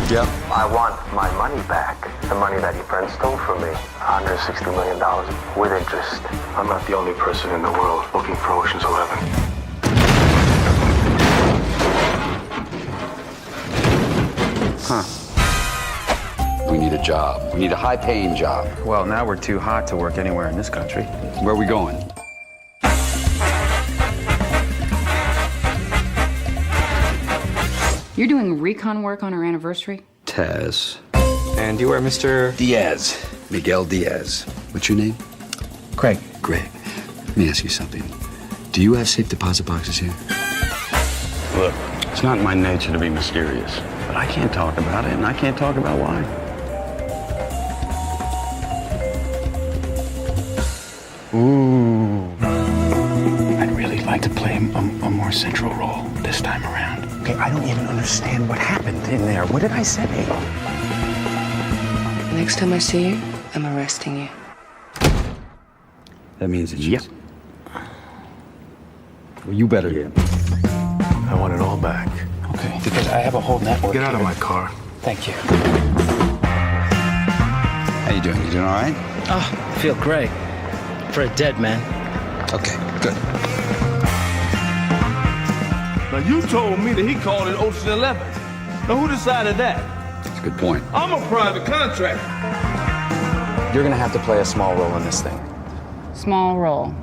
Yep. I want my money back. The money that your friend stole from me. $160 million with interest. I'm not the only person in the world looking for Ocean's 11. We need a job. We need a high-paying job. Well, now we're too hot to work anywhere in this country. Where are we going? You're doing recon work on our anniversary? Taz. And you are Mr. Diaz. Miguel Diaz. What's your name? Craig. Greg. Let me ask you something. Do you have safe deposit boxes here? Look, it's not in my nature to be mysterious, but I can't talk about it, and I can't talk about why. Ooh. I'd really like to play a more central role this time around. Okay, I don't even understand what happened in there. What did I say? Next time I see you, I'm arresting you. That means it's yes. Well, you better. Yeah. I want it all back. Okay, because I have a whole network. Get out of here. my car. Thank you. How you doing? You doing all right? Oh, I feel great. For a dead man. Okay, good. Now, you told me that he called it Ocean 11. Now, who decided that? That's a good point. I'm a private contractor. You're gonna have to play a small role in this thing. Small role.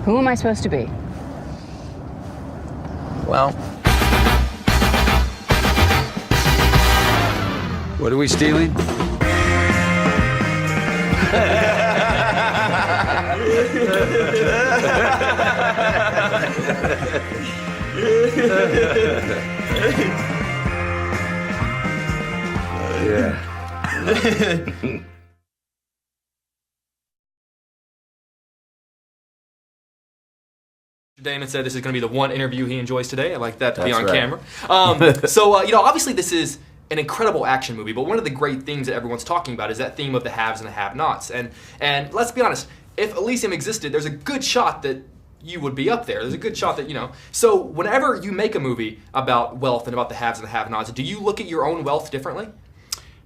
Who am I supposed to be? Well, What are we stealing? Yeah. Damon said this is going to be the one interview he enjoys today. I like that to be That's on right. camera. So, obviously this is an incredible action movie, but one of the great things that everyone's talking about is that theme of the haves and the have-nots. And let's be honest, if Elysium existed, there's a good shot that you would be up there. There's a good shot that, So whenever you make a movie about wealth and about the haves and the have-nots, do you look at your own wealth differently?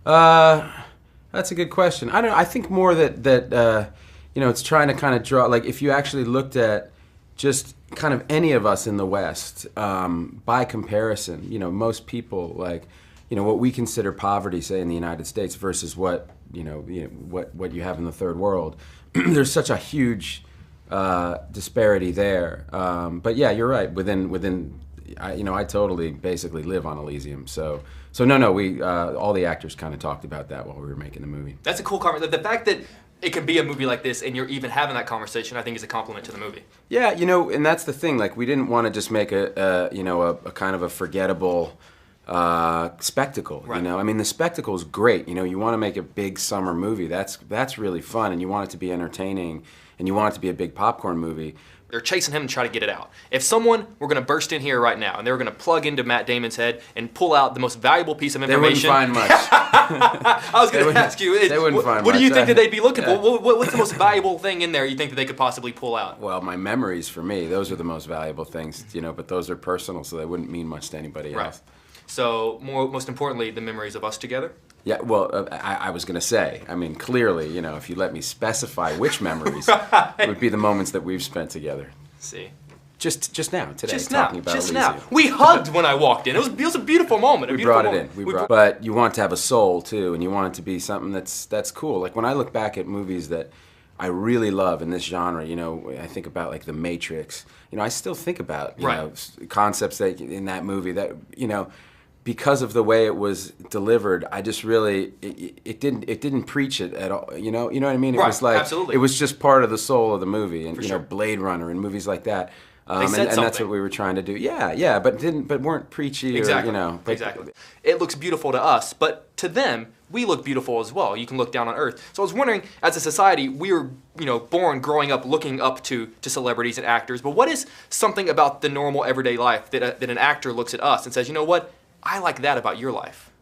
That's a good question. I don't know. I think more that it's trying to kind of draw, like if you actually looked at just kind of any of us in the West, by comparison, most people, like, what we consider poverty, say in the United States, versus what what you have in the third world. There's such a huge disparity there. But yeah, you're right. Within, I totally basically live on Elysium. So no, we all the actors kind of talked about that while we were making the movie. That's a cool conversation. The fact that it can be a movie like this and you're even having that conversation, I think is a compliment to the movie. Yeah, and that's the thing. Like, we didn't want to just make a kind of a forgettable spectacle. Right. I mean, the spectacle is great. You want to make a big summer movie. That's really fun, and you want it to be entertaining, and you want it to be a big popcorn movie. They're chasing him to try to get it out. If someone were going to burst in here right now and they were going to plug into Matt Damon's head and pull out the most valuable piece of information, They wouldn't find much. I was going to ask you, they wouldn't find what do much. you think that they'd be looking for? What's the most valuable thing in there you think that they could possibly pull out? Well, my memories, for me, those are the most valuable things, but those are personal, so they wouldn't mean much to anybody else. Right. So, most importantly, the memories of us together? Yeah, well, I was going to say, I mean, clearly, if you let me specify which memories, it would be the moments that we've spent together. See. Just now, today, Just talking now, about just Elysium. now. We hugged when I walked in. It was a beautiful moment. We brought it in. But you want to have a soul too, and you want it to be something that's cool. Like when I look back at movies that I really love in this genre, I think about like The Matrix. I still think about concepts that in that movie that because of the way it was delivered, I just really it didn't preach it at all. You know what I mean? It was like absolutely. It was just part of the soul of the movie, and For sure. Blade Runner and movies like that. They said and that's what we were trying to do. Yeah, but weren't preachy. Exactly. Or, Exactly. It looks beautiful to us, but to them, we look beautiful as well. You can look down on Earth. So I was wondering, as a society, we were born, growing up, looking up to celebrities and actors. But what is something about the normal everyday life that an actor looks at us and says, you know what? I like that about your life.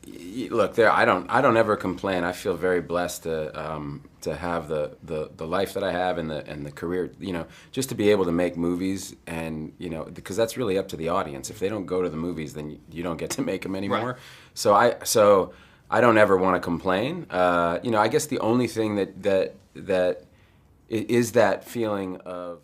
Look, I don't ever complain. I feel very blessed to have the life that I have and the career, you know, just to be able to make movies, and you know, because that's really up to the audience. If they don't go to the movies, then you don't get to make them anymore. Right. So I don't ever want to complain. You know, I guess the only thing that is that feeling of